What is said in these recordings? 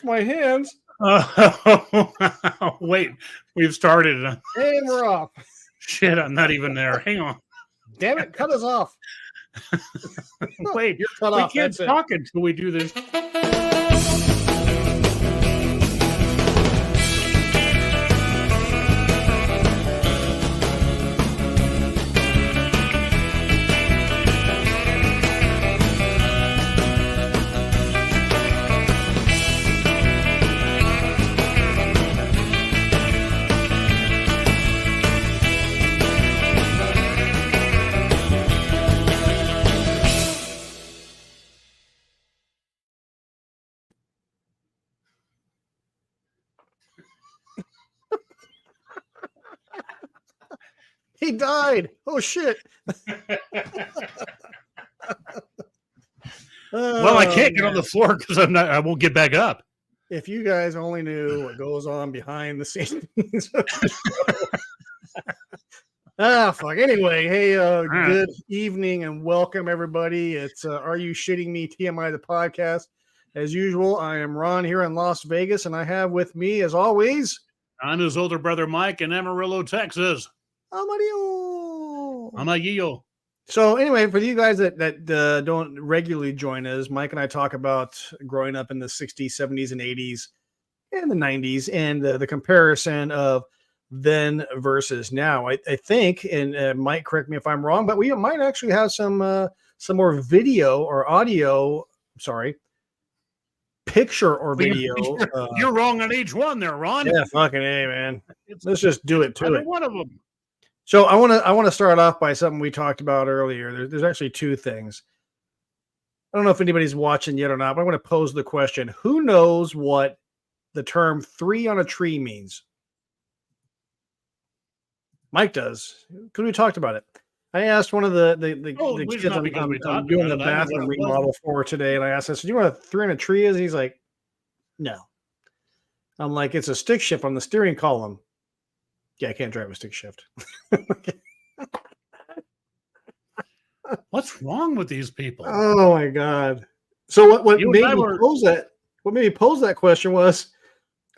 My hands. Wait, we've started. And we're off. Shit, I'm not even there. Hang on. Damn it, cut us off. Wait, You're cut we off. can't That's talk until we do this. He died. Oh shit. Well, I can't get on the floor because I won't get back up. If you guys only knew what goes on behind the scenes. Fuck. Anyway, hey, good evening and welcome everybody. It's Are You Shitting Me? TMI, the podcast. As usual, I am Ron here in Las Vegas, and I have with me, as always, I'm his older brother Mike in Amarillo, Texas. Amarillo. So anyway, for you guys that don't regularly join us, Mike and I talk about growing up in the 60s, 70s, and 80s, and the 90s, and the comparison of then versus now. I think, and Mike, correct me if I'm wrong, but we might actually have some more video or audio. Sorry, picture or video. You're wrong on each one there, Ron. Yeah, fucking A, man. Let's just do it to it. One of them. So I want to start off by something we talked about earlier. There's actually two things. I don't know if anybody's watching yet or not, but I want to pose the question: who knows what the term "three on a tree" means? Mike does, because we talked about it. I asked one of the kids I'm doing the bathroom remodel for today, and I asked, I said, "Do you know what a three on a tree is?" He's like, "No." I'm like, "It's a stick shift on the steering column." Yeah, I can't drive a stick shift. What's wrong with these people? Oh my god! So what made me pose that question was,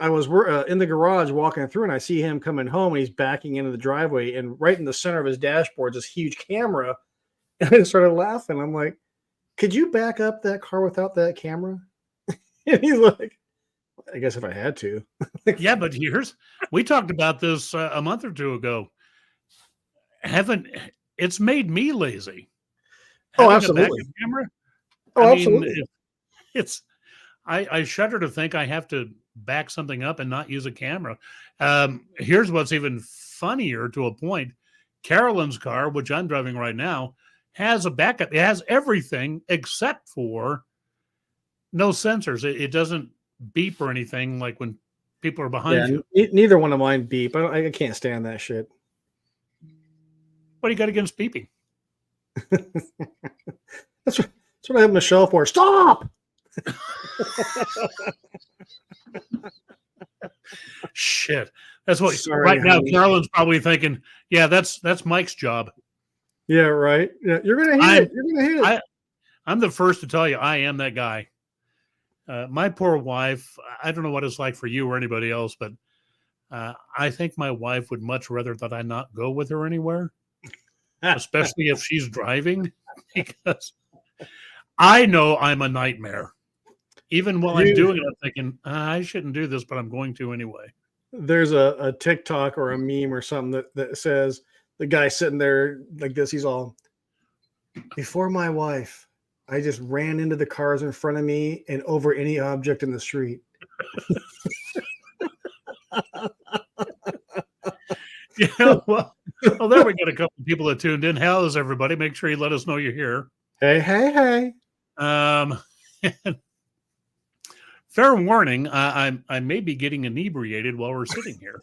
I was in the garage walking through, and I see him coming home, and he's backing into the driveway, and right in the center of his dashboard is this huge camera, and I started laughing. I'm like, "Could you back up that car without that camera?" And he's like, "I guess if I had to." Yeah, but we talked about this a month or two ago. It's made me lazy. Oh, absolutely. Camera, absolutely. I shudder to think I have to back something up and not use a camera. Here's what's even funnier to a point. Carolyn's car, which I'm driving right now, has a backup. It has everything except for no sensors. It doesn't beep or anything like when people are behind you. Neither one of mine beep. I can't stand that shit. What do you got against beeping? That's what I have Michelle for. Stop! Shit. That's what now Carolyn's probably thinking, yeah, that's Mike's job. Yeah, right. Yeah, you're gonna hit it. I'm the first to tell you I am that guy. My poor wife, I don't know what it's like for you or anybody else, but I think my wife would much rather that I not go with her anywhere, especially if she's driving, because I know I'm a nightmare. Even while I'm doing it, I'm thinking, I shouldn't do this, but I'm going to anyway. There's a TikTok or a meme or something that says the guy sitting there like this, he's all, "Before my wife, I just ran into the cars in front of me and over any object in the street." Yeah, well, there we got a couple of people that tuned in. How's everybody? Make sure you let us know you're here. Hey. Fair warning, I may be getting inebriated while we're sitting here.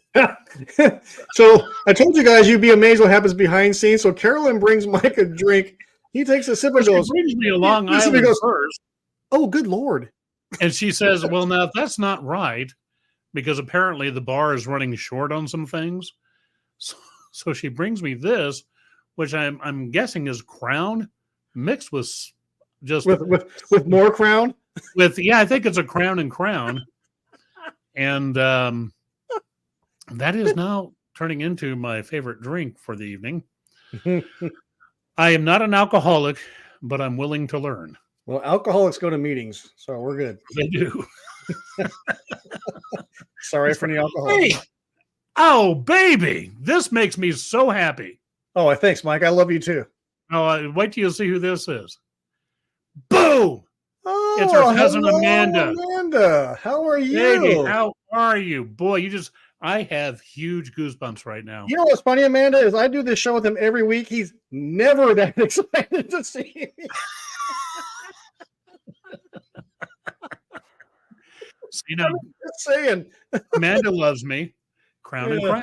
So I told you guys you'd be amazed what happens behind scenes. So Carolyn brings Mike a drink. He takes a sip and goes, she brings me a Long Island first. "Oh, good Lord." And she says, "Well, now that's not right, because apparently the bar is running short on some things." So she brings me this, which I'm guessing is Crown mixed with just with more Crown. I think it's a Crown and Crown. And that is now turning into my favorite drink for the evening. I am not an alcoholic, but I'm willing to learn. Well, alcoholics go to meetings, so we're good. They do. Sorry for any alcoholics. Hey, oh, baby, this makes me so happy. Oh, thanks, Mike. I love you too. Oh, wait till you see who this is. Boom! Oh, It's our cousin hello, Amanda. Amanda, how are you? Baby, how are you? Boy, I have huge goosebumps right now. You know what's funny, Amanda, is I do this show with him every week. He's never that excited to see me. You know, Just saying. Amanda loves me. Crown and crown.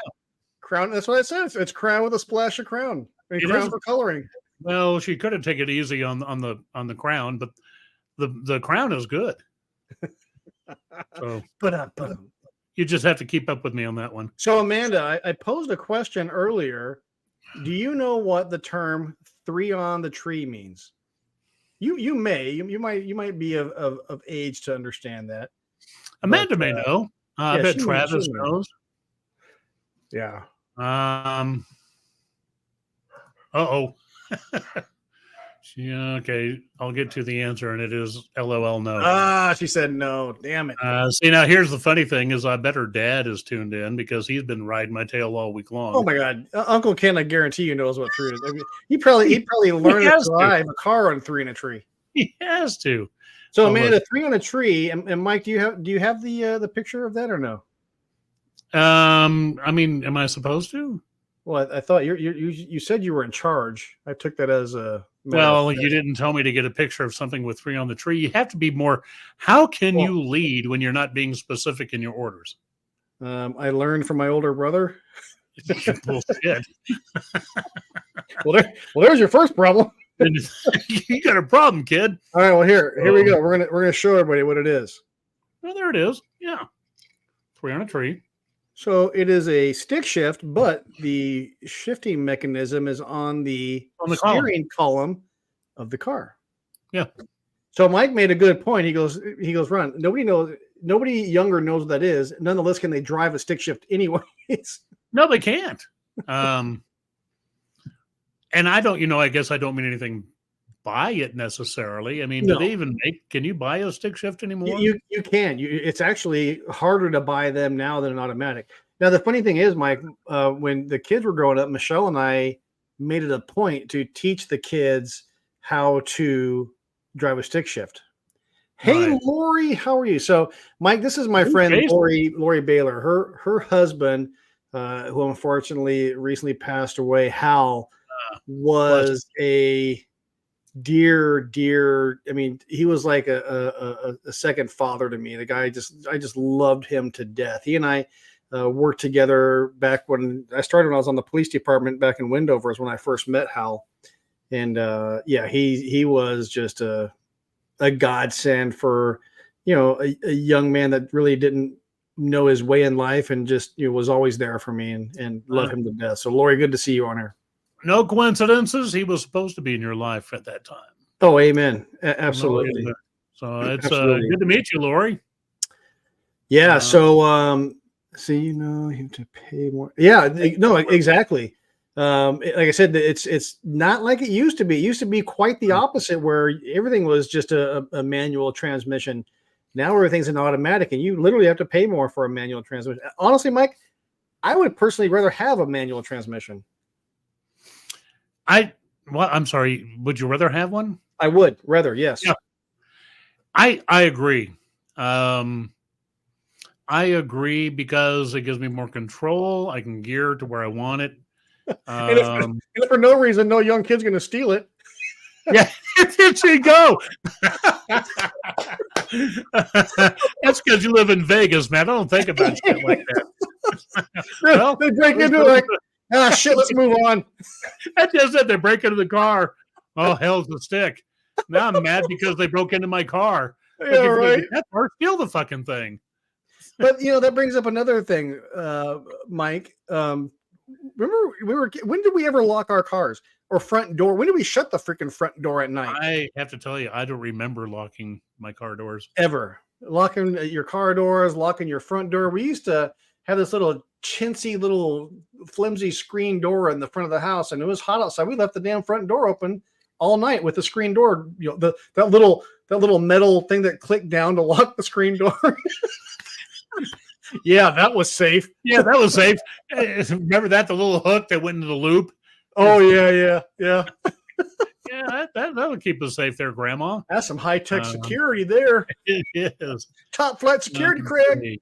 Crown. That's what I said. It's crown with a splash of crown. And crown for coloring. Well, she could have taken it easy on the crown, but the crown is good. So, but you just have to keep up with me on that one. So, Amanda, I posed a question earlier. Do you know what the term "three on the tree" means? You might be of age to understand that. Amanda may know. I bet Travis knows. Yeah. Uh-oh. Okay, I'll get to the answer, and it is LOL no. She said no. Damn it. See, now here's the funny thing is I bet her dad is tuned in because he's been riding my tail all week long. Oh my God. Uncle Ken, I guarantee you knows what three is. I mean, he probably learned to drive a car on three in a tree. He has to. So Amanda, three on a tree, and Mike, do you have the picture of that or no? I mean, am I supposed to? Well, I thought you said you were in charge. I took that as a well. You didn't tell me to get a picture of something with three on the tree. You have to be more. How can you lead when you're not being specific in your orders? I learned from my older brother. Bullshit. Well, there's your first problem. You got a problem, kid. All right. Well, here we go. We're gonna show everybody what it is. Well, there it is. Yeah, three on a tree. So it is a stick shift, but the shifting mechanism is on the steering column of the car. Yeah. So Mike made a good point. He goes, Ron, nobody younger knows what that is. Nonetheless, can they drive a stick shift anyways? No, they can't. And I don't, I guess I don't mean anything by it necessarily. I mean, do they even can you buy a stick shift anymore? You can. It's actually harder to buy them now than an automatic. Now, the funny thing is, Mike, when the kids were growing up, Michelle and I made it a point to teach the kids how to drive a stick shift. Hey, right. Lori, how are you? So, Mike, this is my friend Lori Baylor. Her husband, who unfortunately recently passed away, Hal, was a dear. I mean, he was like a second father to me. The guy I just loved him to death. He and I worked together back when I started. When I was on the police department back in Wendover, is when I first met Hal. And he was just a godsend for a young man that really didn't know his way in life and just was always there for me and love him to death. So, Lori, good to see you on here. No coincidences. He was supposed to be in your life at that time. Oh, amen. Absolutely. So it's good to meet you, Lori. Yeah. So, you have to pay more. Yeah. No, exactly. Like I said, it's not like it used to be. It used to be quite the opposite, where everything was just a manual transmission. Now everything's an automatic, and you literally have to pay more for a manual transmission. Honestly, Mike, I would personally rather have a manual transmission. I'm sorry. Would you rather have one? I would rather, yes. Yeah. I agree. I agree because it gives me more control. I can gear to where I want it. And if for no reason, no young kid's going to steal it. Yeah, there you go. That's because you live in Vegas, man. I don't think about shit like that. They break into it like, shit, let's move on. I just said they break into the car. Oh, hell's the stick. Now I'm mad because they broke into my car. Yeah, right. Or steal the fucking thing. But, that brings up another thing, Mike. Remember, when did we ever lock our cars or front door? When did we shut the freaking front door at night? I have to tell you, I don't remember locking my car doors. Ever. locking your car doors, locking your front door. We used to have this little chintzy, little flimsy screen door in the front of the house, and it was hot outside. We left the damn front door open all night with the screen door. You know, that little metal thing that clicked down to lock the screen door. Yeah, that was safe. Yeah, that was safe. Remember that, the little hook that went into the loop? Oh yeah. Yeah, that would keep us safe there, Grandma. That's some high-tech security there. It is. Top flight security, Craig.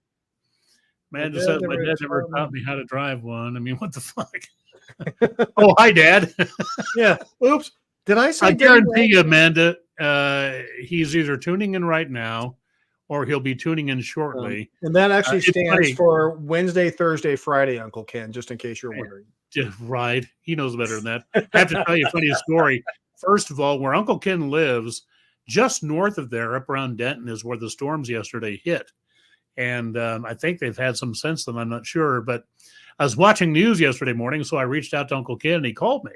Man, just said my dad never taught me how to drive one. I mean, what the fuck? Oh, hi, Dad. Yeah. Oops. Did I say? I guarantee you, Amanda, he's either tuning in right now or he'll be tuning in shortly. And that actually stands for Wednesday, Thursday, Friday, Uncle Ken, just in case you're wondering. Right. He knows better than that. I have to tell you a funny story. First of all, where Uncle Ken lives, just north of there, up around Denton, is where the storms yesterday hit. And I think they've had some since then. I'm not sure. But I was watching news yesterday morning, so I reached out to Uncle Ken, and he called me.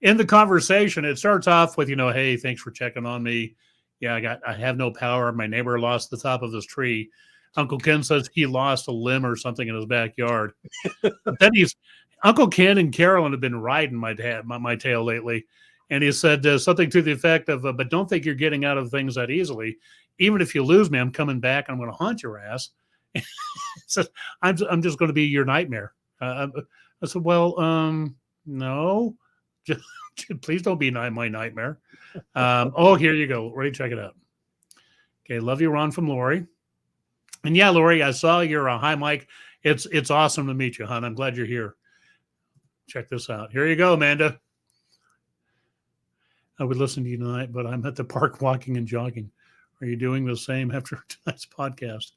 In the conversation, it starts off with, hey, thanks for checking on me. Yeah, I have no power. My neighbor lost the top of this tree. Uncle Ken says he lost a limb or something in his backyard. But then Uncle Ken and Carolyn have been riding my tail lately. And he said something to the effect of, but don't think you're getting out of things that easily. Even if you lose me, I'm coming back and I'm going to haunt your ass. He says, I'm just going to be your nightmare. I said, well, no, just, please don't be my nightmare. Oh, here you go. Ready? Check it out. Okay. Love you, Ron, from Lori. And yeah, Lori, I saw your hi, Mike. It's awesome to meet you, hon. I'm glad you're here. Check this out. Here you go, Amanda. I would listen to you tonight, but I'm at the park walking and jogging. Are you doing the same after tonight's podcast?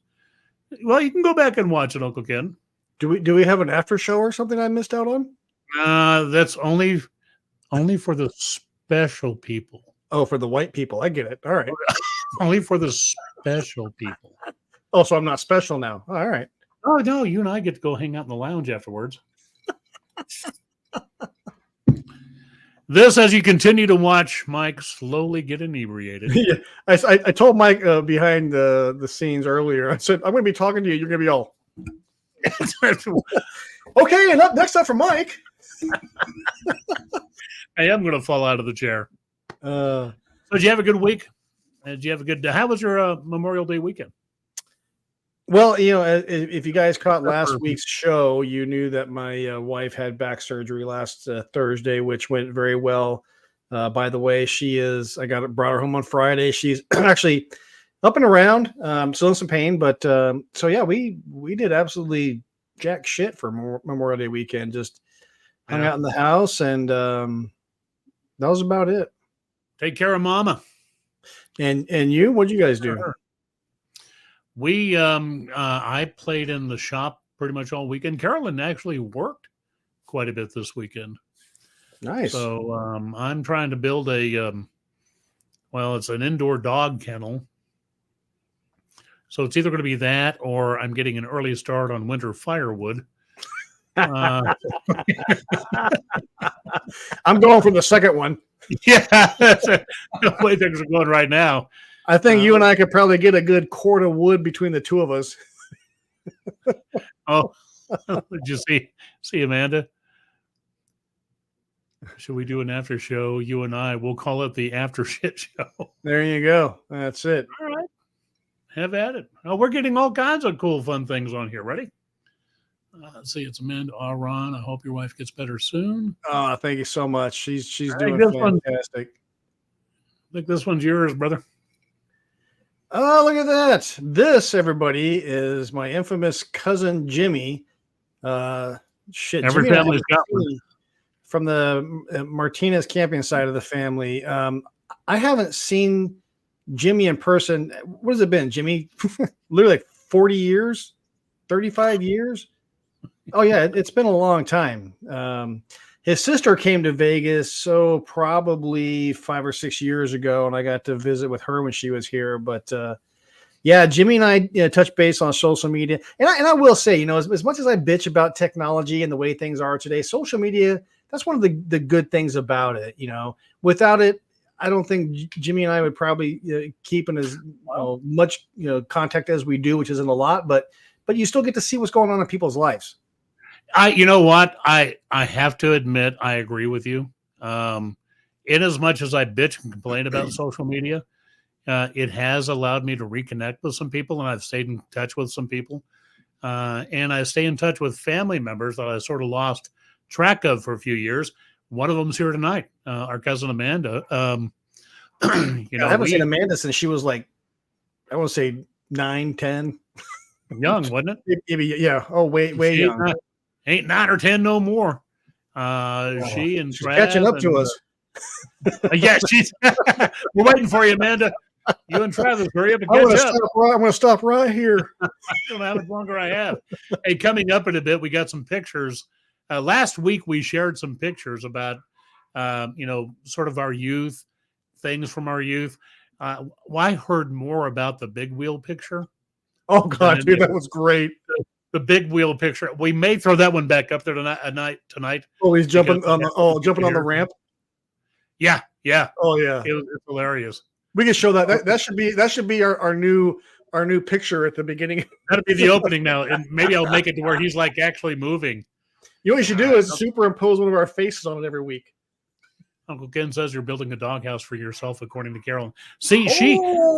Well, you can go back and watch it, Uncle Ken. Do we have an after show or something I missed out on? That's only for the special people. Oh, for the white people. I get it. All right. Only for the special people. Oh, so I'm not special now. All right. Oh, no, you and I get to go hang out in the lounge afterwards. This, as you continue to watch Mike slowly get inebriated. Yeah. I told Mike behind the scenes earlier, I said, I'm going to be talking to you. You're going to be all. Okay, and next up for Mike. I am going to fall out of the chair. So did you have a good week? Did you have a good day? How was your Memorial Day weekend? Well, if you guys caught last week's show, you knew that my wife had back surgery last Thursday, which went very well. By the way, brought her home on Friday. She's actually up and around, still in some pain, but so yeah, we did absolutely jack shit for Memorial Day weekend. Just hung out in the house, and that was about it. Take care of Mama. And you, what'd you guys do? We I played in the shop pretty much all weekend. Carolyn actually worked quite a bit this weekend. Nice. So I'm trying to build it's an indoor dog kennel. So it's either going to be that or I'm getting an early start on winter firewood. I'm going for the second one. Yeah, that's the way things are going right now. I think you and I could probably get a good cord of wood between the two of us. Oh, did you see Amanda? Should we do an after show? You and I, we'll call it the after shit show. There you go. That's it. All right. Have at it. Oh, we're getting all kinds of cool, fun things on here. Ready? Let's see. It's Amanda. Ron, I hope your wife gets better soon. Oh, thank you so much. She's doing fantastic. I think this one's yours, brother. Oh, look at that. This, everybody, is my infamous cousin Jimmy. Every Jimmy family's got one. From the Martinez camping side of the family. I haven't seen Jimmy in person. What has it been, Jimmy? Literally like 40 years, 35 years. Oh, yeah, it's been a long time. His sister came to Vegas, probably 5 or 6 years ago, and I got to visit with her when she was here. But yeah, Jimmy and I touched base on social media, and I will say, as much as I bitch about technology and the way things are today, social media, that's one of the good things about it. Without it, I don't think Jimmy and I would probably keep in as much contact as we do, which isn't a lot, but you still get to see what's going on in people's lives. You know what? I have to admit, I agree with you. In as much as I bitch and complain about social media, it has allowed me to reconnect with some people, and I've stayed in touch with some people. And I stay in touch with family members that I sort of lost track of for a few years. One of them's here tonight, our cousin Amanda. I haven't seen Amanda since she was like, I want to say 9, 10. Young, wasn't it? Maybe, yeah. Oh, way young. Ain't 9 or 10 no more. She's catching up to us. Yeah, we're waiting for you, Amanda. You and Travis, hurry up and catch up. I'm going to stop right here. I don't know how much longer I have. Hey, coming up in a bit, we got some pictures. Last week, we shared some pictures about, sort of our youth, things from our youth. I heard more about the big wheel picture. Oh, God, dude, that was great. The big wheel picture. We may throw that one back up there tonight. Oh, he's jumping on the ramp. Yeah. Oh, yeah. It's hilarious. We can show that. That should be our new picture at the beginning. That'll be the opening now, and maybe I'll make it to where he's like actually moving. You know what you should do is superimpose one of our faces on it every week. Uncle Ken says you're building a doghouse for yourself, according to Carolyn. See,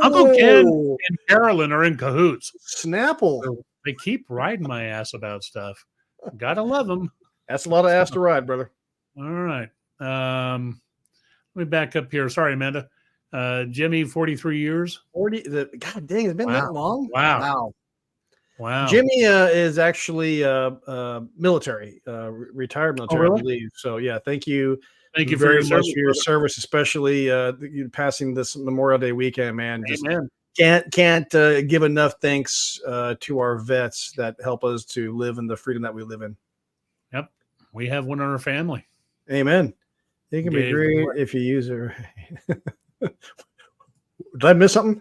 Uncle Ken and Carolyn are in cahoots. Snapple. So they keep riding my ass about stuff. Gotta love them. That's a lot of ass to ride, brother. All right. Let me back up here. Sorry, Amanda. Jimmy, 43 years. God dang, it's been that long? Wow. Jimmy is actually military, retired military, really? I believe. So, yeah, thank you. Thank you very much for your service, especially passing this Memorial Day weekend, man. Just can't give enough thanks to our vets that help us to live in the freedom that we live in. Yep. We have one in our family. Amen. It can be great if you use it right. Did I miss something?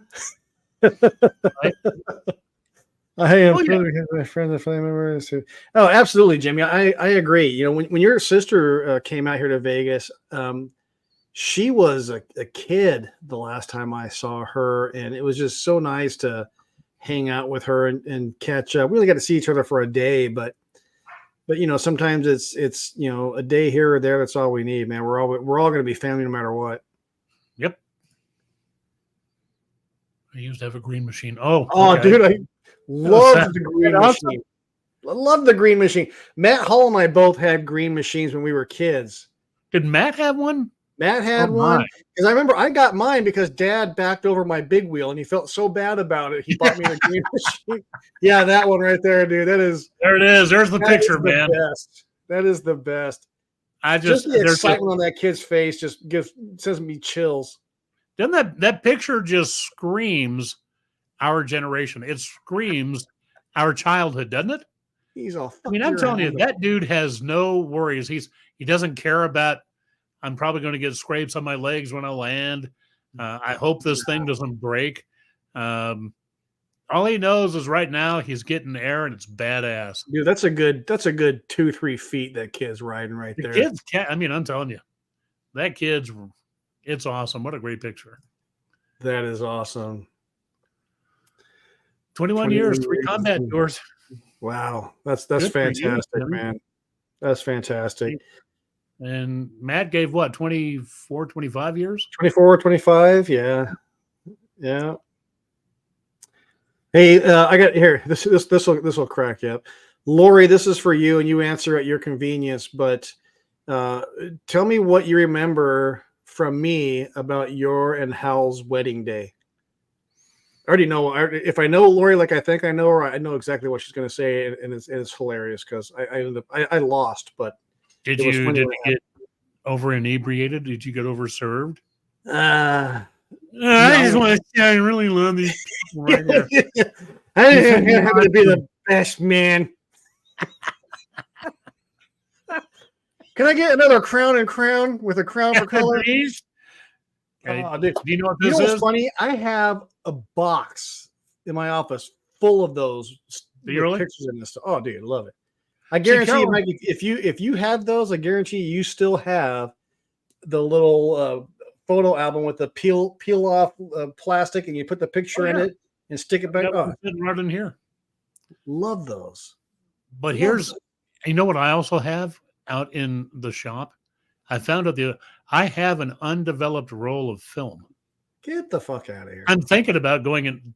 I am my friends and family members. Oh, absolutely, Jimmy. I agree. You know, when your sister came out here to Vegas, she was a kid the last time I saw her, and it was just so nice to hang out with her and catch up. We only got to see each other for a day, but sometimes it's a day here or there. That's all we need, man. We're all going to be family no matter what. Yep. I used to have a green machine. Oh, okay. Dude, I love the green machine. I love the green machine. Matt Hall and I both had green machines when we were kids. Did Matt have one? Matt had one because I remember I got mine because Dad backed over my big wheel and he felt so bad about it. He bought me the green machine. Yeah, that one right there, dude. There it is. There's the picture, man. That is the best. Just the excitement on that kid's face just sends me chills. Doesn't that picture just screams our generation? It screams our childhood, doesn't it? I'm telling you, that dude has no worries. He doesn't care about, I'm probably going to get scrapes on my legs when I land. I hope this thing doesn't break. All he knows is right now he's getting air and it's badass. Dude, that's a good 2-3 feet that kid's riding right there. Kids can't. I mean, I'm telling you, that kid's. It's awesome. What a great picture. That is awesome. 21 years, 3 combat tours. Wow. That's fantastic, man. That's fantastic. And Matt gave what, 24, 25 years? 24, 25. Yeah. Yeah. Hey, I got here. This will crack you up. Lori, this is for you and you answer at your convenience, but tell me what you remember from me about your and Hal's wedding day. I already know. If I know Lori like I think I know her, I know exactly what she's going to say, and it's hilarious because I lost. But did you get over inebriated? Did you get overserved? I just want to say I really love these people right here. I didn't happen to be the best man. Can I get another crown with a crown for color? Please. Okay. Dude. Do you know what this is? What's funny? I have a box in my office full of those pictures in this. Oh, dude, I love it. I guarantee you, Mike, if you have those, I guarantee you still have the little photo album with the peel off plastic, and you put the picture in it and stick it back. Oh, sitting right in here. love those. But Love you know what I also have out in the shop? I found out I have an undeveloped roll of film. Get the fuck out of here. I'm thinking about going in.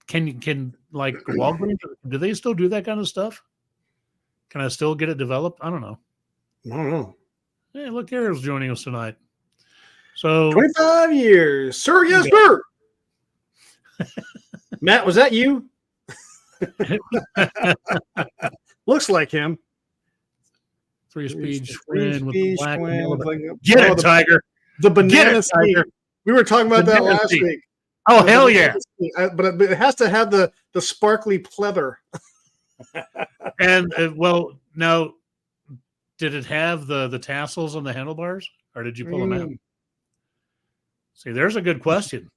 Can like Walgreens, do they still do that kind of stuff? Can I still get it developed? I don't know. I don't know. Hey, look, Eric's joining us tonight. So 25 years. Sir, yes, sir. Matt, was that you? Looks like him. Three-speed Schwinn with the black. Get it, Tiger. The banana Tiger. We were talking about that last week. Oh, hell yeah. But it has to have the sparkly pleather. And, well, now, did it have the tassels on the handlebars? Or did you pull them out? See, there's a good question.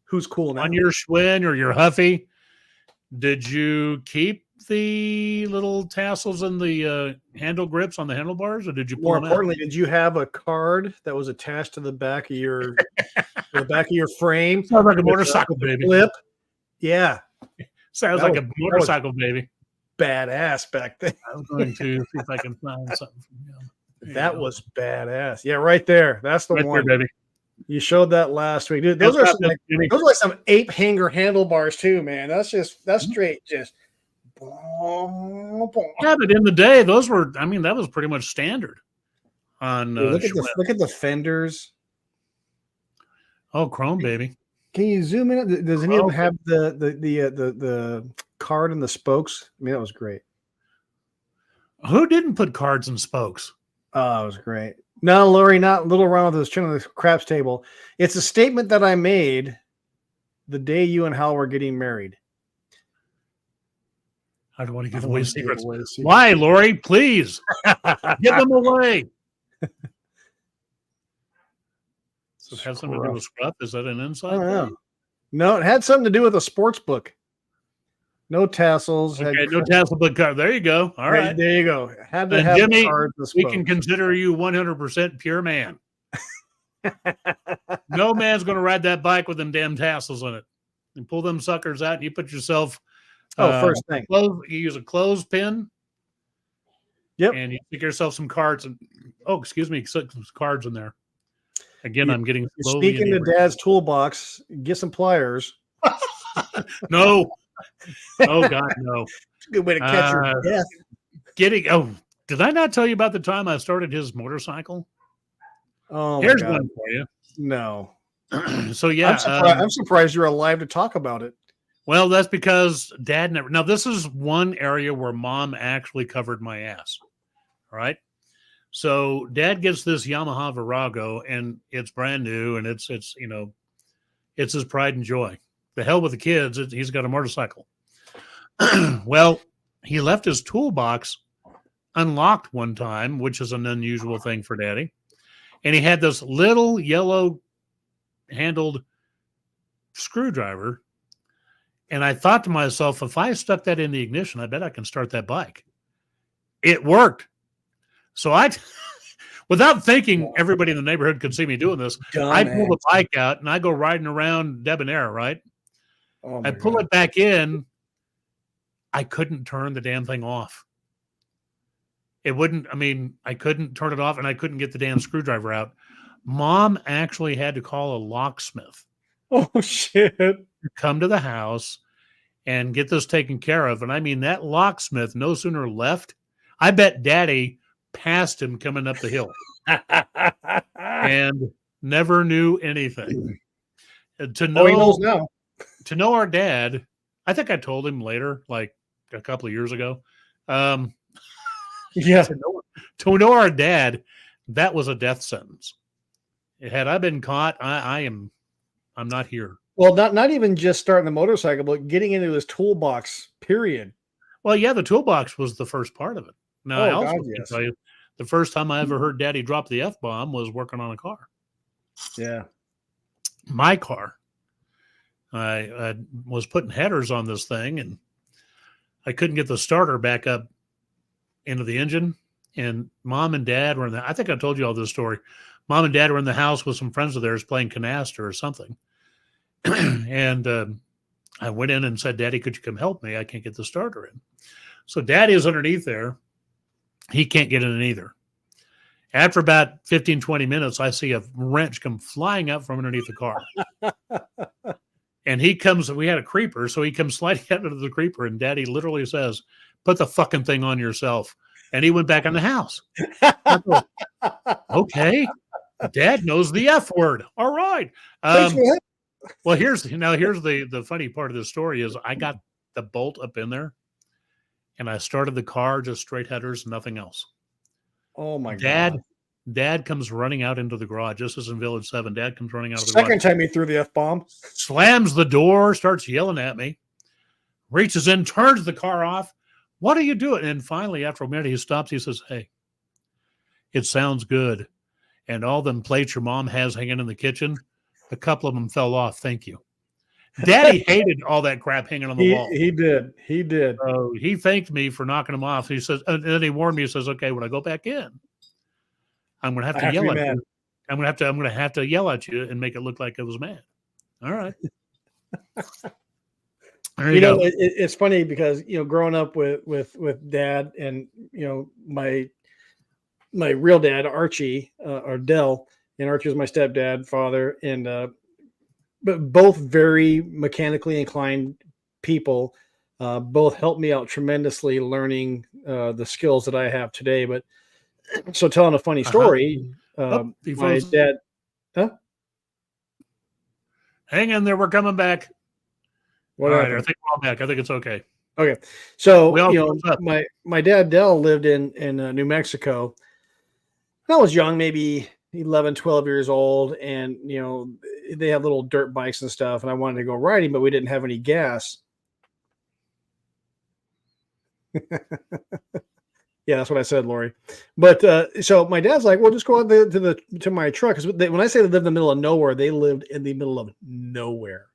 Who's cool now? On your Schwinn or your Huffy, did you keep the little tassels and the handle grips on the handlebars, or did you pull More them importantly, out? did you have a card that was attached to the back of your frame? Sounds like a motorcycle baby. Flip. Yeah. Sounds like a motorcycle baby. Badass back then. I was going to see if I can find something from him. That was badass. Yeah, right there. That's the right one. there, baby. You showed that last week, dude. Those are like some ape hanger handlebars too, man. That's straight just. Yeah, but in the day, those were. I mean, that was pretty much standard. On dude, look at the fenders. Oh, chrome, baby. Can you zoom in? Does any of them have the card and the spokes? I mean, that was great. Who didn't put cards and spokes? Oh, it was great. No, Lori, not little around with his chin on the craps table. It's a statement that I made the day you and Hal were getting married. I don't want to give away secrets. Why, Lori? Please give them away. So it has something to do with scruff? Is that an inside? No, it had something to do with a sports book. No tassels. Okay, no tassel, but card. There you go. All right. There you go. Had to have Jimmy, cards. We can consider you 100% pure man. No man's going to ride that bike with them damn tassels on it. And pull them suckers out, and you put yourself. First thing. You use a clothespin. Yep. And you stick yourself some cards. Excuse me, some cards in there. Again, I'm getting slowly. Sneak into Dad's toolbox. Get some pliers. No. Oh God, no! It's a good way to catch your death. Did I not tell you about the time I started his motorcycle? Oh, here's one for you. No. So yeah, I'm surprised you're alive to talk about it. Well, that's because Dad never. Now this is one area where Mom actually covered my ass. All right. So Dad gets this Yamaha Virago, and it's brand new, and it's his pride and joy. The hell with the kids. He's got a motorcycle. Well, he left his toolbox unlocked one time, which is an unusual thing for Daddy. And he had this little yellow handled screwdriver. And I thought to myself, if I stuck that in the ignition, I bet I can start that bike. It worked. So without thinking everybody in the neighborhood could see me doing this, I pull the bike out and I go riding around debonair, right? I pull it back in. I couldn't turn the damn thing off. It wouldn't, I couldn't turn it off, and I couldn't get the damn screwdriver out. Mom actually had to call a locksmith. Oh, shit. To come to the house and get this taken care of. And that locksmith no sooner left, I bet Daddy passed him coming up the hill and never knew anything. He knows now. To know our dad, I think I told him later, like a couple of years ago. Yeah. To know our dad, that was a death sentence. Had I been caught, I'm not here. Well, not even just starting the motorcycle, but getting into his toolbox, period. Well, yeah, the toolbox was the first part of it. Now, I also can tell you, the first time I ever heard Daddy drop the F-bomb was working on a car. Yeah. My car. I was putting headers on this thing, and I couldn't get the starter back up into the engine. And Mom and Dad were in there. I think I told you all this story. Mom and Dad were in the house with some friends of theirs playing canasta or something. And I went in and said, Daddy, could you come help me? I can't get the starter in. So Daddy is underneath there. He can't get in either. After about 15, 20 minutes, I see a wrench come flying up from underneath the car. And he comes, we had a creeper, so he comes sliding out into the creeper, and Daddy literally says, put the fucking thing on yourself. And he went back in the house. Go, okay. Dad knows the F word. All right. Well, here's the funny part of the story is I got the bolt up in there, and I started the car just straight headers, nothing else. Oh my God. Dad comes running out into the garage. Just as in Village 7, Dad comes running out of the garage. Second garage. time he threw the F-bomb. Slams the door, starts yelling at me, reaches in, turns the car off. What are you doing? And finally, after a minute, he stops. He says, hey, it sounds good. And all them plates your mom has hanging in the kitchen, a couple of them fell off. Thank you. Daddy hated all that crap hanging on the wall. He did. So he thanked me for knocking them off. He says, and then he warned me. He says, okay, when I go back in, I'm going to have to yell at you. I'm going to have to yell at you and make it look like I was mad. All right. You know, it's funny because, you know, growing up with Dad and, you know, my real dad, Archie, or Dell, and Archie was my stepdad, father, and but both very mechanically inclined people, both helped me out tremendously learning the skills that I have today. But so telling a funny story, my dad, hang in there, we're coming back. What all right, I think we're all back. I think it's okay. Okay, so you know, my dad Dell lived in New Mexico. I was young, maybe 11, 12 years old, and you know, they had little dirt bikes and stuff, and I wanted to go riding, but we didn't have any gas. Yeah, that's what I said, Lori. But so my dad's like, well, just go out to my truck. Because when I say they lived in the middle of nowhere, they lived in the middle of nowhere.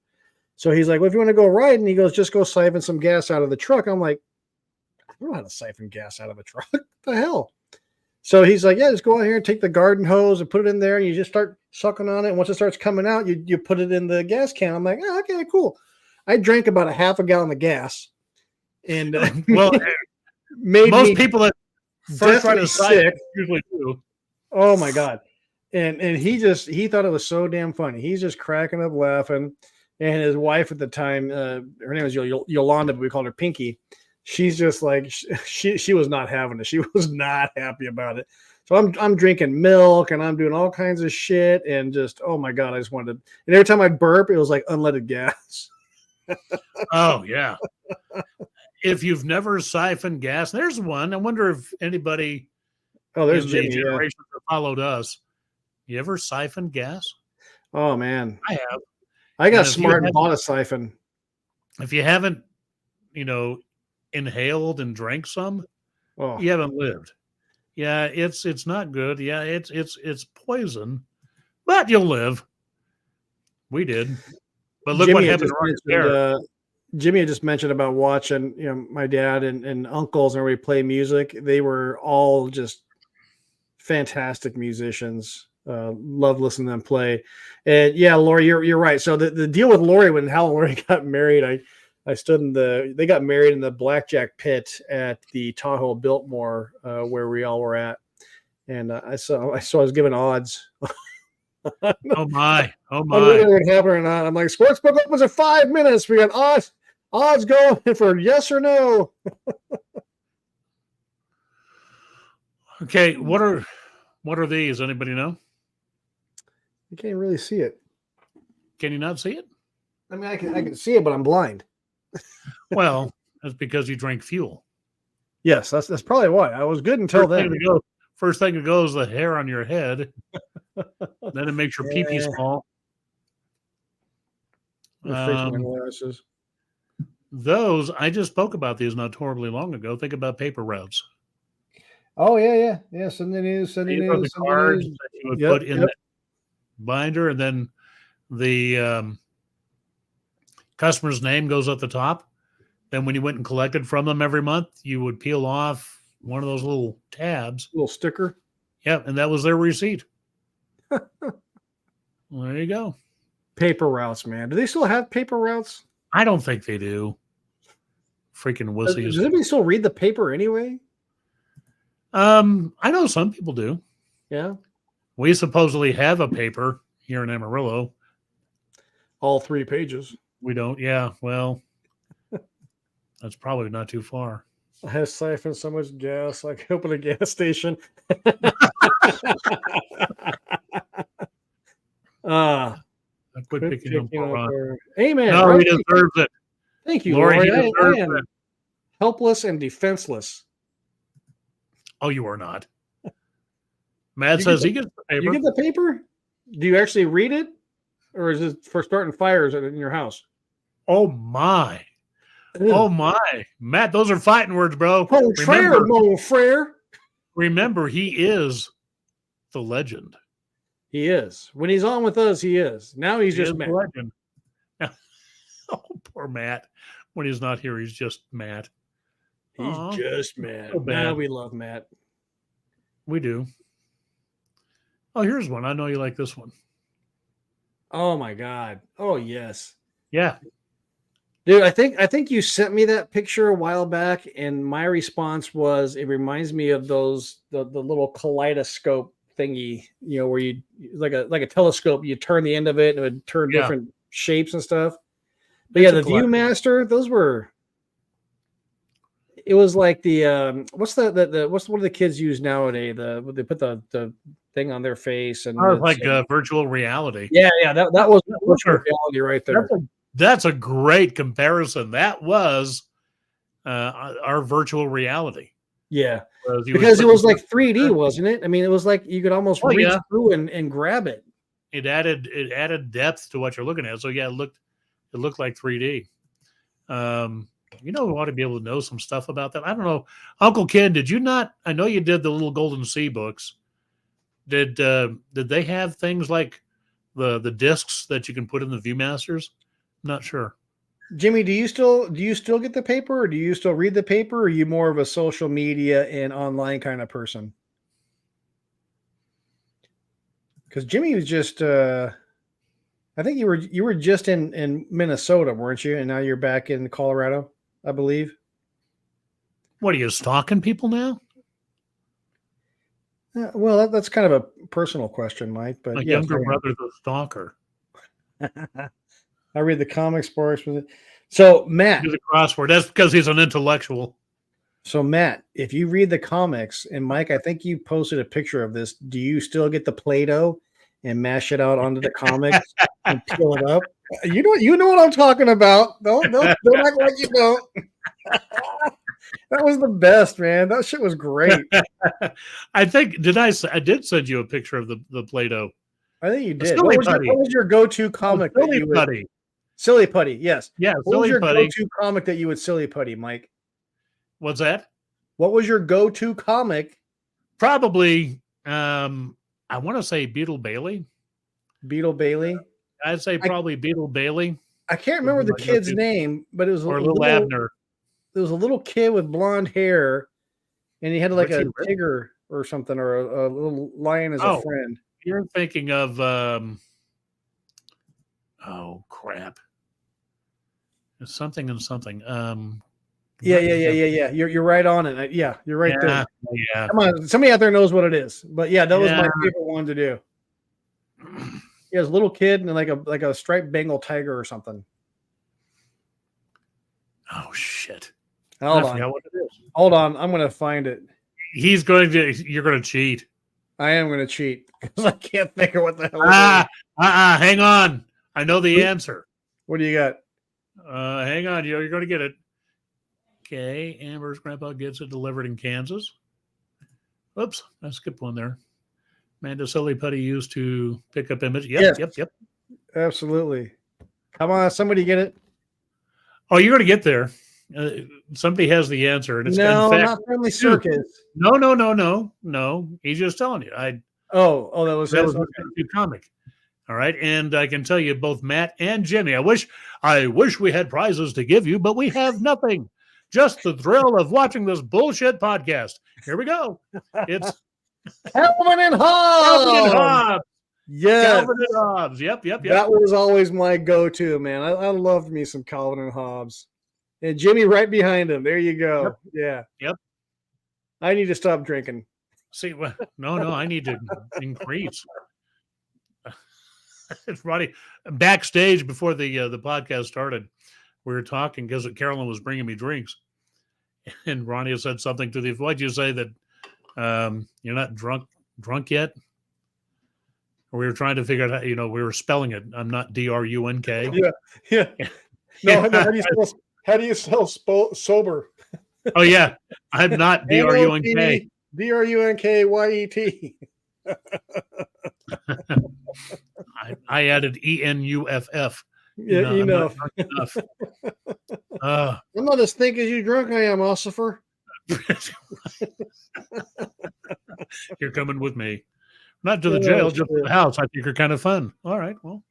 So he's like, well, if you want to go riding, he goes, just go siphon some gas out of the truck. I'm like, I don't know how to siphon gas out of a truck. What the hell? So he's like, yeah, just go out here and take the garden hose and put it in there, and you just start sucking on it. And once it starts coming out, you put it in the gas can. I'm like, oh, okay, cool. I drank about a half a gallon of gas, and well, most people that first try to siphon usually do. Oh my God! And he thought it was so damn funny. He's just cracking up laughing. And his wife at the time, her name was Yolanda, but we called her Pinky. She's just like, she was not having it. She was not happy about it. So I'm drinking milk and I'm doing all kinds of shit and just, oh my God, I just wanted to, and every time I burp, it was like unleaded gas. Oh yeah. If you've never siphoned gas, there's one. I wonder if anybody there's in Jimmy, the generation that followed us. You ever siphoned gas? Oh man. I have. I got smart and bought a siphon. If you haven't, you know, inhaled and drank some, you haven't lived. Yeah, it's not good. Yeah, it's poison, but you'll live. We did. But look what happened right there. Jimmy had just mentioned about watching, you know, my dad and uncles and everybody play music. They were all just fantastic musicians. Love listening to them play. And yeah, Lori, you're right. So the deal with Lori, when Hal and Lori got married, I stood they got married in the blackjack pit at the Tahoe Biltmore, where we all were at. And I was given odds. Oh my. Whether it would happen or not. I'm like, sportsbook opens in 5 minutes. We got odds going for yes or no. Okay, what are these? Anybody know? You can't really see it. Can you not see it? I mean, I can see it, but I'm blind. Well, that's because you drank fuel. Yes, that's probably why. I was good until then. First thing to go is the hair on your head. Then it makes your pee-pee small. Those, I just spoke about these not horribly long ago. Think about paper routes. Oh, yeah. Send it in. The cards that you would put in the binder, and then the customer's name goes at the top. Then when you went and collected from them every month, you would peel off one of those little tabs. Little sticker. Yeah, and that was their receipt. Well, there you go. Paper routes, man. Do they still have paper routes? I don't think they do. Freaking Does wussies. anybody still read the paper anyway? I know some people do. Yeah. We supposedly have a paper here in Amarillo. All 3 pages. We don't. Yeah. Well, that's probably not too far. I have siphoned so much gas, I could open a gas station. Quit picking up Ron. Amen. No, right? he deserves it. Thank you, Lori. Lori. He I deserves am it. helpless and defenseless. Oh, you are not. Matt says he gets the paper. You get the paper? Do you actually read it? Or is it for starting fires in your house? Oh, my. Ugh. Oh, my. Matt, those are fighting words, bro. Contraire, mon frere. Remember, he is the legend. He is. When he's on with us, he is. Now he's just Matt. Legend. Oh, poor Matt. When he's not here, he's just Matt. He's just Matt. So bad. Now we love Matt. We do. Oh, here's one. I know you like this one. Oh my God. Oh yes. Yeah. Dude, I think you sent me that picture a while back, and my response was, it reminds me of those the little kaleidoscope thingy, where you like a telescope, you turn the end of it and it would turn different shapes and stuff. But It's the Viewmaster, those were. It was like the what's what do the kids use nowadays? They put the thing on their face and like virtual reality. Yeah, that was virtual reality right there. That's a great comparison. That was our virtual reality. Yeah, because it was like 3D, wasn't it? I mean, it was like you could almost reach through and grab it. It added depth to what you're looking at. So yeah, it looked like 3D. We ought to be able to know some stuff about that. I don't know, Uncle Ken. Did you not? I know you did the little Golden Sea books. Did they have things like the discs that you can put in the Viewmasters? Not sure. Jimmy, do you still get the paper, or do you still read the paper, or are you more of a social media and online kind of person? Because Jimmy was just I think you were just in Minnesota, weren't you? And now you're back in Colorado, I believe. What are you, stalking people now? Well, that's kind of a personal question, Mike. But my younger brother's a stalker. I read the comic sports with it. So Matt, do the crossword. That's because he's an intellectual. So Matt, if you read the comics, and Mike, I think you posted a picture of this. Do you still get the Play-Doh and mash it out onto the comics and peel it up? You know what I'm talking about. Don't act like you don't. That was the best, man. That shit was great. I think I did send you a picture of the Play-Doh. I think you did. What was your go-to comic? Silly Putty. Silly Putty, yes. Yeah, what was your go-to comic that you would Silly Putty, Mike? What's that? What was your go-to comic? Probably, I want to say Beetle Bailey. Beetle Bailey? I'd say probably Beetle Bailey. I can't remember the kid's name, but it was little Abner. There was a little kid with blonde hair, and he had like a tiger or something, or a little lion as a friend. You're thinking of oh crap. It's something and something. Yeah. You're right on it. Yeah, you're right there. Yeah. Come on, somebody out there knows what it is. But yeah, that was my favorite one to do. He has a little kid and like a striped Bengal tiger or something. Oh shit. Hold on. What it is. Hold on. I'm gonna find it. You're gonna cheat. I am gonna cheat because I can't think of what the hell it is. Hang on. I know the answer. What do you got? Hang on, you're gonna get it. Okay, Amber's grandpa gets it delivered in Kansas. Oops, I skipped one there. Amanda Silly Putty used to pick up image. Yep. Absolutely. Come on, somebody get it. Oh, you're gonna get there. Somebody has the answer, and it's not Friendly Circus. No. He's just telling you. That was a comic. All right, and I can tell you, both Matt and Jimmy. I wish we had prizes to give you, but we have nothing. Just the thrill of watching this bullshit podcast. Here we go. It's Calvin and Hobbes. Yes. Calvin and Hobbes. Yep. That was always my go-to, man. I loved me some Calvin and Hobbes. And Jimmy right behind him. There you go. Yeah. Yep. I need to stop drinking. See, well, no, I need to increase. It's Ronnie. Backstage before the podcast started, we were talking because Carolyn was bringing me drinks, and Ronnie had said something to the. Why'd you say that you're not drunk yet? We were trying to figure out how, we were spelling it. I'm not drunk. Yeah. No, how do you spell sober? Oh yeah, I'm not drunk. drunkyet. I added enuff. Yeah, enough. I'm not as thick as you drunk I am, Ossifer. You're coming with me. Not to the jail, just to the house. I think you're kind of fun. All right. Well,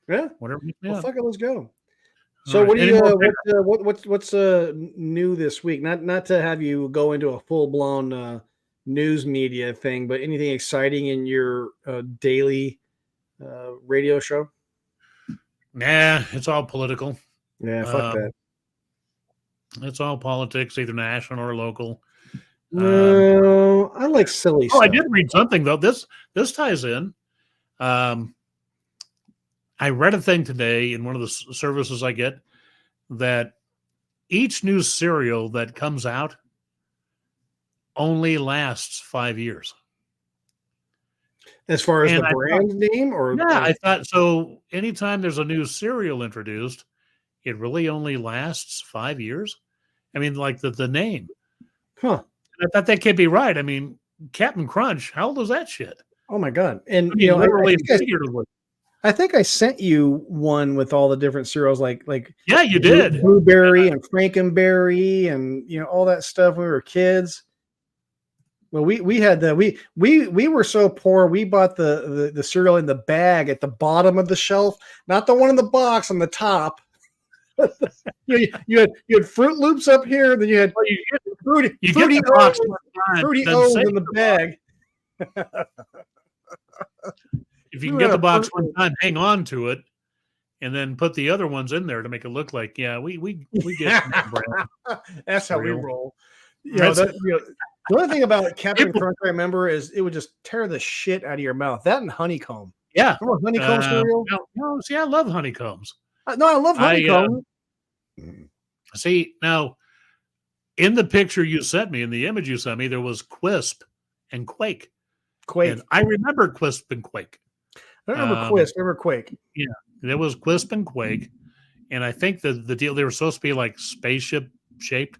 yeah. Whatever. Yeah. Well, fuck it, let's go. So right. What do you what's new this week? Not to have you go into a full-blown news media thing, but anything exciting in your daily radio show? Nah, it's all political. Yeah, fuck that. It's all politics, either national or local. No, I like silly stuff. I did read something though. This ties in. I read a thing today in one of the services I get that each new cereal that comes out only lasts 5 years. As far as the brand name, or I thought so. Anytime there's a new cereal introduced, it really only lasts 5 years. I mean, like the name. Huh. I thought that can't be right. I mean, Captain Crunch, how old is that shit? Oh my God. And I mean, literally figuratively. I think I sent you one with all the different cereals, like yeah, you did. Blueberry and Frankenberry and all that stuff when we were kids. Well, we had that. We were so poor. We bought the cereal in the bag at the bottom of the shelf, not the one in the box on the top. you had Fruit Loops up here, then you had fruity O's in the bag. If you can get the box one time, hang on to it, and then put the other ones in there to make it look like we get that's how we roll. The only thing about Captain Crunch I remember is it would just tear the shit out of your mouth. That and honeycomb. Yeah, remember honeycomb cereal? No, see, I love honeycombs. No, I love honeycomb. See, now in the picture you sent me, in the image you sent me, there was Quisp and Quake. And I remember Quisp and Quake. I remember Quisp. I remember Quake. Yeah, there was Quisp and Quake, and I think the deal, they were supposed to be like spaceship shaped.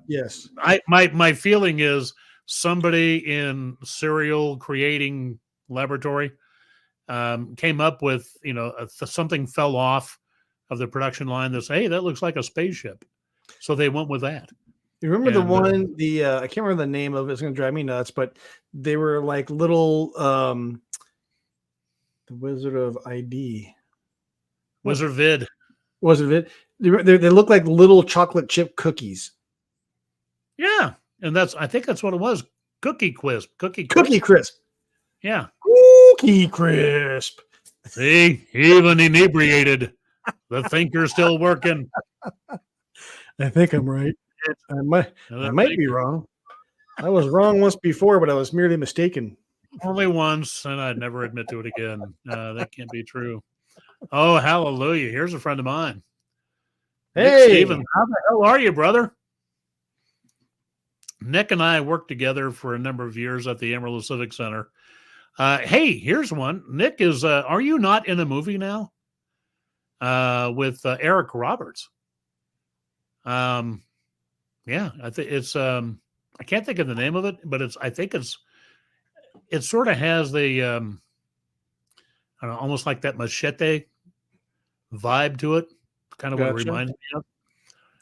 Yes. My feeling is somebody in cereal creating laboratory came up with something fell off of the production line that said, hey, that looks like a spaceship, so they went with that. You remember the one, I can't remember the name of it. It's going to drive me nuts, but they were like little, the Wizard of ID. Wizard Vid. They look like little chocolate chip cookies. Yeah. And I think that's what it was. Cookie Crisp. Cookie Crisp. Yeah. Cookie Crisp. See, even inebriated, the thinker's still working. I think I'm right. I might be wrong. I was wrong once before, but I was merely mistaken. Only once, and I'd never admit to it again. That can't be true. Oh, hallelujah. Here's a friend of mine. Hey. Nick Stevens, how the hell are you, brother? Nick and I worked together for a number of years at the Amarillo Civic Center. Hey, here's one. Nick is, are you not in a movie now? With Eric Roberts. Yeah, I think it's, I can't think of the name of it, but it sort of has the, I don't know, almost like that Machete vibe to it. Kind of what it reminds me of.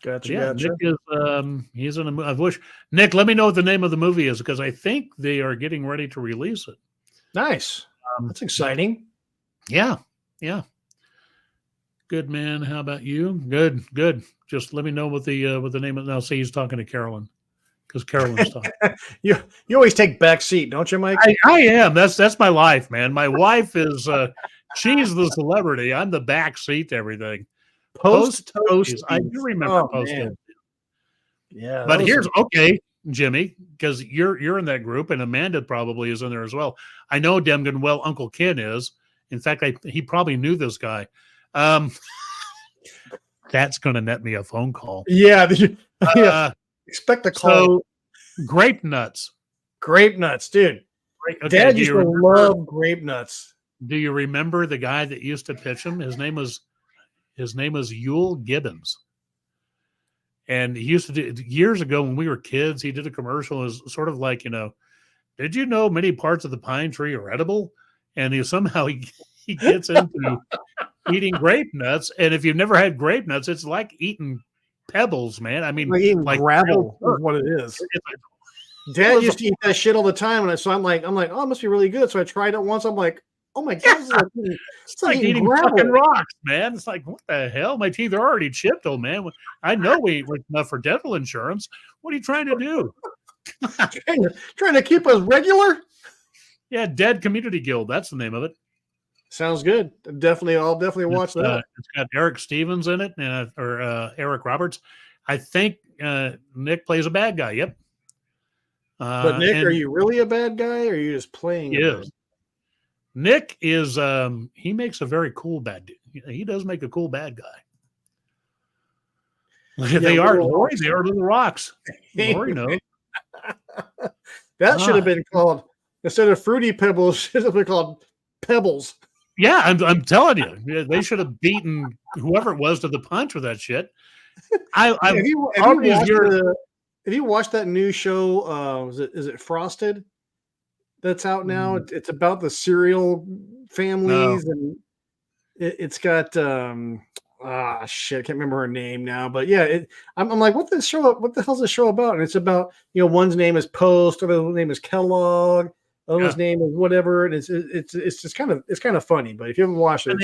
Gotcha. Nick is, he's in a movie. I wish, Nick, let me know what the name of the movie is, because I think they are getting ready to release it. Nice. That's exciting. Yeah. Good, man. How about you? Good. Just let me know what the name of. Now, see, he's talking to Carolyn. because Carolyn's talking. You always take back seat, don't you, Mike? I am. That's my life, man. My wife is she's the celebrity. I'm the back seat to everything. Post Toasties. I do remember Post Toasties. Yeah. But here's okay, Jimmy, because you're in that group, and Amanda probably is in there as well. I know Demgen well. Uncle Ken is. In fact, he probably knew this guy. That's going to net me a phone call. Yeah. Expect a call. So, grape nuts. Grape nuts, dude. Okay, Dad used to love grape nuts. Do you remember the guy that used to pitch him? His name was Yule Gibbons. And he used to do years ago when we were kids, he did a commercial. It was sort of like, did you know many parts of the pine tree are edible? And he gets into eating grape nuts. And if you've never had grape nuts, it's like eating pebbles, man. I mean, like gravel is what it is. Dad used to eat that shit all the time, and so I'm like, oh, it must be really good. So I tried it once. I'm like, oh my god, it's like eating fucking rocks, man. It's like, what the hell? My teeth are already chipped, old man. I know we ain't rich enough for dental insurance. What are you trying to do? trying to keep us regular? Yeah, Dead Community Guild. That's the name of it. Sounds good. I'll definitely watch that. It's got Eric Stevens in it, or Eric Roberts. I think Nick plays a bad guy. Yep. But Nick, are you really a bad guy, or are you just playing? Yes. Nick is. He makes a very cool bad. He does make a cool bad guy. Yeah, they are Lori. They are little rocks. Lori knows. That should have been called, instead of Fruity Pebbles, should have been called Pebbles. Yeah, I'm telling you, they should have beaten whoever it was to the punch with that shit. Have you watched that new show? Is it Frosted? That's out now. It's about the cereal families, and it's got shit, I can't remember her name now, but yeah, I'm like, what the hell's the show about? And it's about, one's name is Post, other's name is Kellogg, other's name is whatever, and it's just kind of funny. But if you haven't watched it,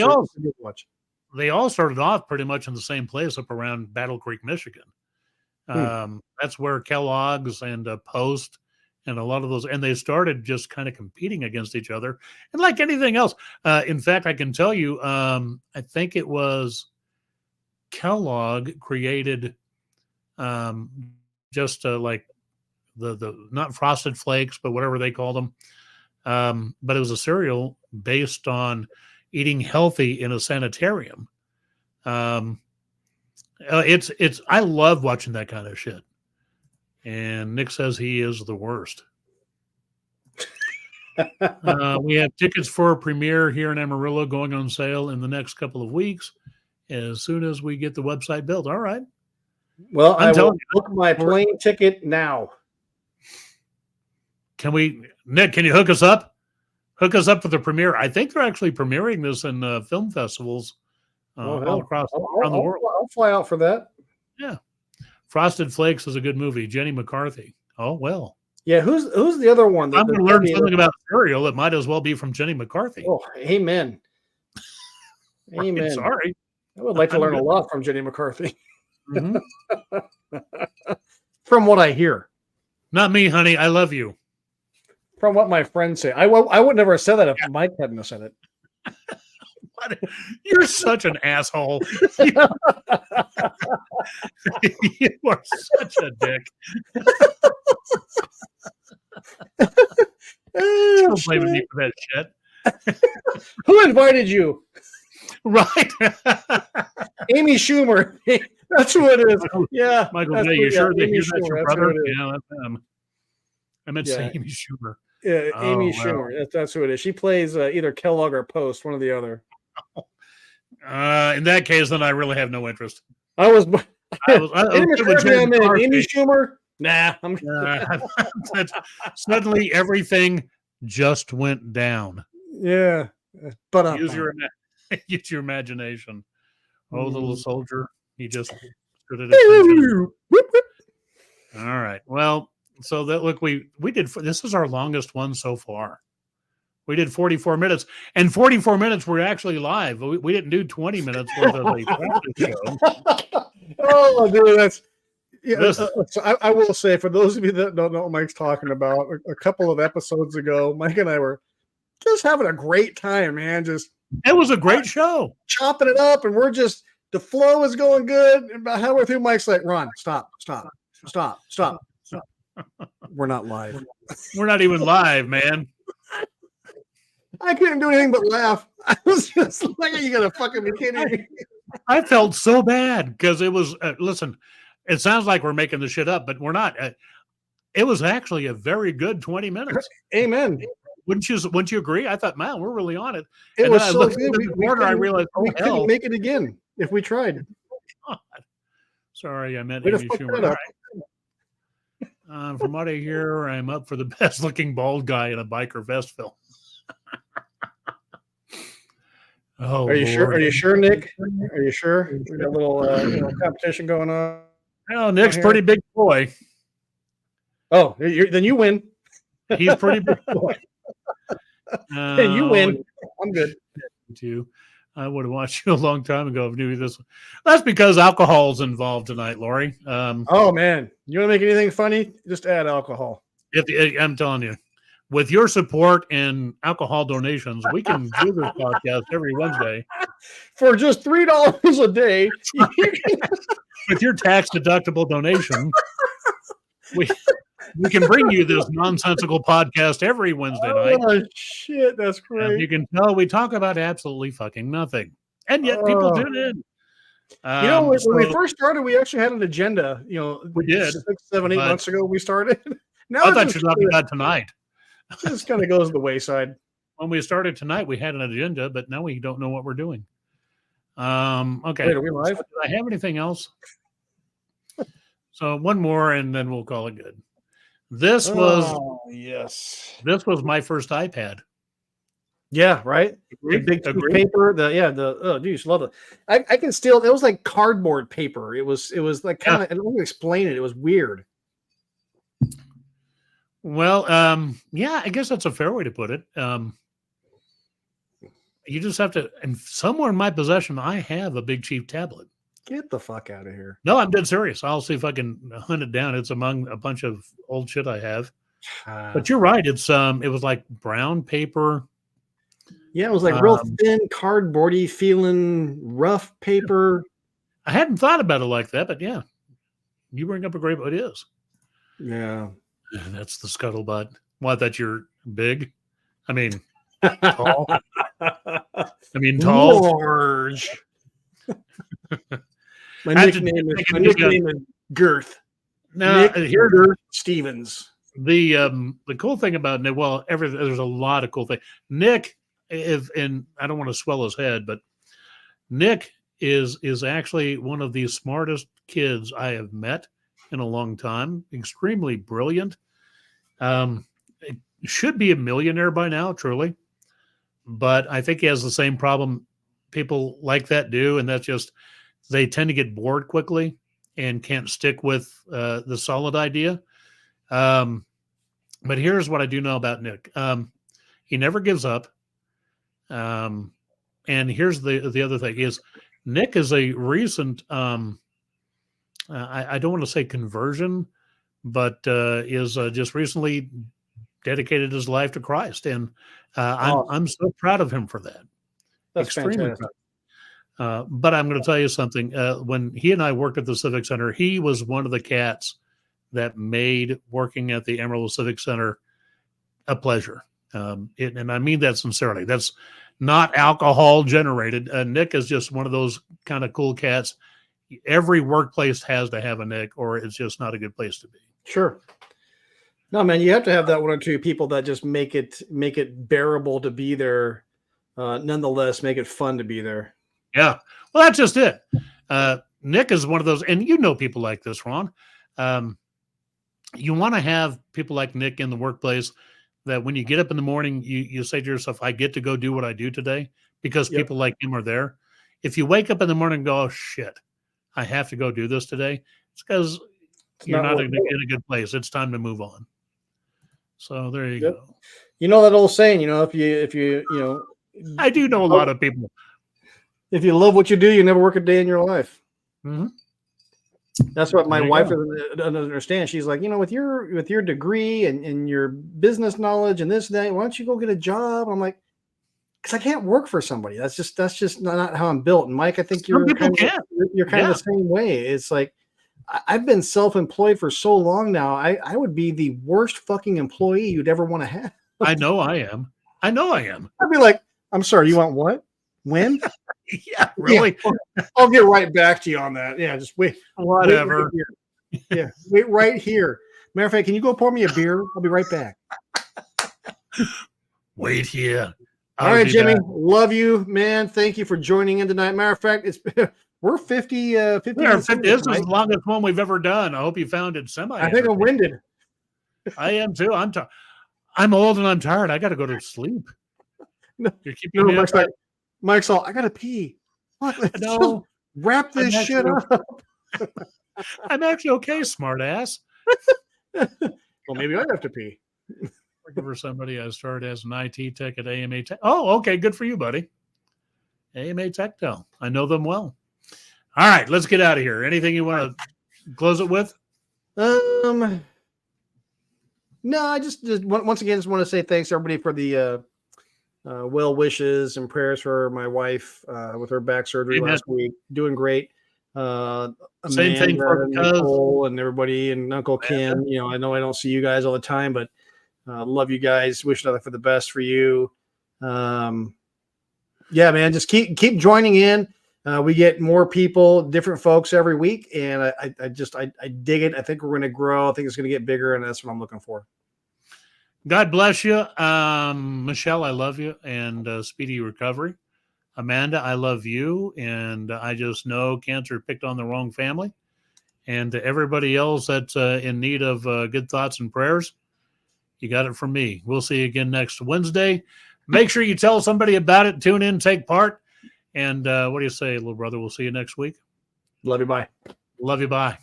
watch. They all started off pretty much in the same place up around Battle Creek, Michigan. That's where Kellogg's and Post and a lot of those, and they started just kind of competing against each other. And like anything else, in fact, I can tell you, I think it was Kellogg created just like the not Frosted Flakes, but whatever they called them. But it was a cereal based on eating healthy in a sanitarium. It's I love watching that kind of shit. And Nick says he is the worst. We have tickets for a premiere here in Amarillo going on sale in the next couple of weeks as soon as we get the website built. All right. Well, I will book my plane ticket now. Nick, can you hook us up? Hook us up for the premiere. I think they're actually premiering this in film festivals all across around the world. I'll fly out for that. Yeah. Frosted Flakes is a good movie. Jenny McCarthy. Oh, well. Yeah, who's the other one? I'm going to learn something about cereal. It might as well be from Jenny McCarthy. Oh, amen. Amen. I'm sorry. I would like to learn a lot from Jenny McCarthy. Mm-hmm. From what I hear. Not me, honey. I love you. From what my friends say. I would never have said that if Mike hadn't said it. You're such an asshole. You are such a dick. Don't blame me for that shit. Who invited you? Right. Amy Schumer. That's who it is. Yeah. Michael J., you sure that that's your brother? Yeah, that's him. I meant to say Amy Schumer. Yeah, Amy Schumer. That's who it is. She plays either Kellogg or Post, one or the other. In that case, then I really have no interest. I was Amy Schumer. Nah, suddenly everything just went down. Yeah, but use your imagination. Oh, little soldier, he just stood at attention. All right. Well, so that look, we did. This is our longest one so far. We did 44 minutes, and 44 minutes were actually live. We didn't do 20 minutes worth of the practice show. Oh, dude, Yeah, so I will say, for those of you that don't know what Mike's talking about, a couple of episodes ago, Mike and I were just having a great time, man. Just it was a great show, chopping it up, and the flow is going good. And about halfway through, Mike's like, "Ron, stop. We're not live. We're not even live, man." I couldn't do anything but laugh. I was just like, "You gotta fucking be kidding me!" I felt so bad because it was. Listen, it sounds like we're making the shit up, but we're not. It was actually a very good 20 minutes. Amen. Wouldn't you agree? I thought, man, we're really on it. It and was then so I looked good. at the corner, I realized, we couldn't make it again if we tried. God. Sorry, I meant Way to Amy fuck Schumer. that up. From what I hear, I'm up for the best looking bald guy in a biker vest film. Oh, Are you Lord. sure? Are you sure, Nick? Are you sure? We got a little competition going on. Well, Nick's pretty big boy. Oh, then you win. He's pretty big boy. And you win. I'm good. Too. I would have watched you a long time ago if I knew this. That's because alcohol's involved tonight, Lori. Oh man, you want to make anything funny? Just add alcohol. I'm telling you, with your support and alcohol donations, we can do this podcast every Wednesday for just $3 a day. With your tax deductible donation, we can bring you this nonsensical podcast every Wednesday night. Oh shit, that's great. And you can tell we talk about absolutely fucking nothing, and yet people tune in. When we first started, we actually had an agenda. We did 6, 7, 8 months ago. We started. Now I thought you were talking about tonight. This kind of goes to the wayside. When we started tonight, we had an agenda, but now we don't know what we're doing. Okay. Wait, are we live? So did I have anything else? So one more, and then we'll call it good. This was my first iPad. Yeah, right. The big paper. Dude, love it. I can still. It was like cardboard paper. It was like kind of. I don't know how to explain it. It was weird. Well, yeah, I guess that's a fair way to put it. You just have to. And somewhere in my possession, I have a Big Chief tablet. Get the fuck out of here. No, I'm dead serious. I'll see if I can hunt it down. It's among a bunch of old shit I have. But you're right. It was like brown paper. Yeah, it was like real thin, cardboardy feeling, rough paper. I hadn't thought about it like that, but yeah, you bring up a great point. It is. Yeah. That's the scuttlebutt. What, that you're big? I mean, tall. Tall. Large. My nickname is Girth. Now, here's Girth Stevens. The cool thing about Nick, there's a lot of cool things. Nick, and I don't want to swell his head, but Nick is actually one of the smartest kids I have met in a long time. Extremely brilliant. Should be a millionaire by now, truly. But I think he has the same problem people like that do, and that's just they tend to get bored quickly and can't stick with the solid idea. But here's what I do know about Nick. He never gives up. And here's the other thing is Nick is a recent, I don't want to say conversion, but is just recently dedicated his life to Christ. And I'm so proud of him for that. That's extremely fantastic. proud. But I'm going to tell you something. When he and I worked at the Civic Center, he was one of the cats that made working at the Amarillo Civic Center a pleasure. And I mean that sincerely. That's not alcohol generated. Nick is just one of those kind of cool cats. Every workplace has to have a Nick, or it's just not a good place to be. Sure. No, man, you have to have that one or two people that just make it bearable to be there. Nonetheless, make it fun to be there. Yeah. Well, that's just it. Nick is one of those, and you know people like this, Ron. You want to have people like Nick in the workplace that when you get up in the morning, you say to yourself, I get to go do what I do today because people like him are there. If you wake up in the morning and go, oh, shit, I have to go do this today, it's because you're not in a good place. It's time to move on. So there you go. You know that old saying, if you I do know a lot of people. If you love what you do, you never work a day in your life. Mm-hmm. That's what my There you wife go. doesn't understand. She's like, with your degree and your business knowledge and this and that, why don't you go get a job? I'm like, because I can't work for somebody. That's just not how I'm built. And Mike, I think Some people can. you're kind of Yeah, the same way. It's like I've been self-employed for so long now. I would be the worst fucking employee you'd ever want to have. I know I am. I know I am. I'd be like, I'm sorry, you want what? When? Yeah, Yeah, really. I'll get right back to you on that. Yeah, just wait. Whatever. Wait here. Yeah, wait right here. Matter of fact, can you go pour me a beer? I'll be right back. Wait here. All I'll right, be Jimmy. back. Love you, man. Thank you for joining in tonight. Matter of fact, we're 50 minutes This in is the tonight. longest one we've ever done. I hope you found it semi. I think I'm winded. I am too. I'm old and I'm tired. I got to go to sleep. No, You're keeping me Mike's up. like, Mike's all, I gotta pee. What? No, Wrap this I'm shit actually, up. I'm actually okay, smart ass. Well, maybe I have to pee. Working for somebody I started as an IT tech at AMA Tech. Oh, okay. Good for you, buddy. AMA Techtel. I know them well. All right, let's get out of here. Anything you want to close it with? No, I just once again just want to say thanks everybody for the well wishes and prayers for my wife with her back surgery Amen. last week. Doing great. Same thing for and because Nicole and everybody and Uncle Ken. I know I don't see you guys all the time, but love you guys. Wish nothing for the best for you. Yeah, man, just keep joining in. We get more people, different folks every week, and I dig it. I think we're going to grow. I think it's going to get bigger, and that's what I'm looking for. God bless you. Michelle, I love you, and speedy recovery. Amanda, I love you, and I just know cancer picked on the wrong family. And to everybody else that's in need of good thoughts and prayers, you got it from me. We'll see you again next Wednesday. Make sure you tell somebody about it. Tune in, take part. And what do you say, little brother? We'll see you next week. Love you. Bye. Love you. Bye.